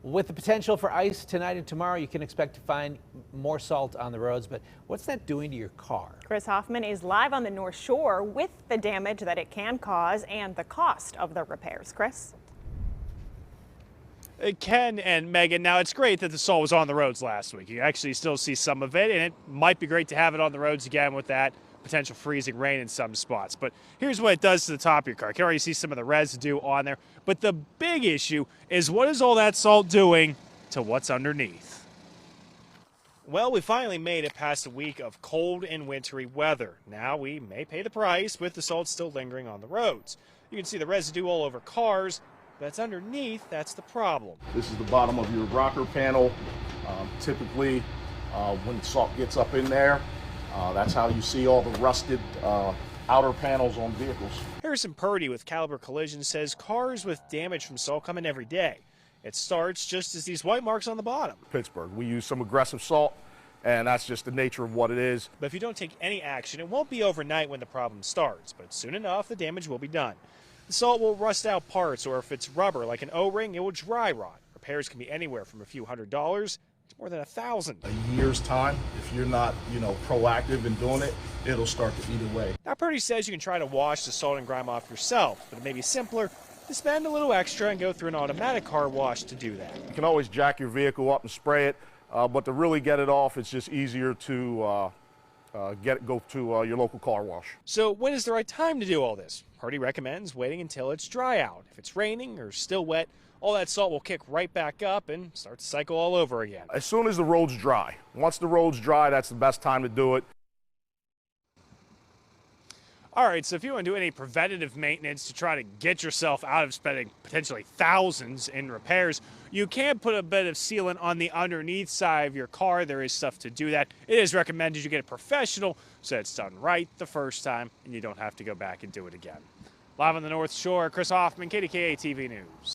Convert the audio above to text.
With the potential for ice tonight and tomorrow, you can expect to find more salt on the roads, but what's that doing to your car? Chris Hoffman is live on the North Shore with the damage that it can cause and the cost of the repairs. Chris? Ken and Megan, now it's great that the salt was on the roads last week. You actually still see some of it, and it might be great to have it on the roads again with that potential freezing rain in some spots. But here's what it does to the top of your car. You can already see some of the residue on there. But the big issue is, what is all that salt doing to what's underneath? Well, we finally made it past a week of cold and wintry weather. Now we may pay the price with the salt still lingering on the roads. You can see the residue all over cars. That's underneath, that's the problem. This is the bottom of your rocker panel. Typically, when the salt gets up in there, that's how you see all the rusted outer panels on vehicles. Harrison Purdy with Caliber Collision says cars with damage from salt come in every day. It starts just as these white marks on the bottom. Pittsburgh, we use some aggressive salt, and that's just the nature of what it is. But if you don't take any action, it won't be overnight when the problem starts, but soon enough, the damage will be done. The salt will rust out parts, or if it's rubber like an O-ring, it will dry rot. Repairs can be anywhere from a few $100s to more than $1,000. A year's time, if you're not, proactive in doing it, it'll start to eat away. Now, Purdy says you can try to wash the salt and grime off yourself, but it may be simpler to spend a little extra and go through an automatic car wash to do that. You can always jack your vehicle up and spray it, but to really get it off, it's just easier to go to your local car wash. So when is the right time to do all this? Purdy recommends waiting until it's dry out. If it's raining or still wet, all that salt will kick right back up and start the cycle all over again. As soon as the road's dry. Once the road's dry, that's the best time to do it. All right, so if you want to do any preventative maintenance to try to get yourself out of spending potentially thousands in repairs, you can put a bit of sealant on the underneath side of your car. There is stuff to do that. It is recommended you get a professional so it's done right the first time and you don't have to go back and do it again. Live on the North Shore, Chris Hoffman, KDKA-TV News.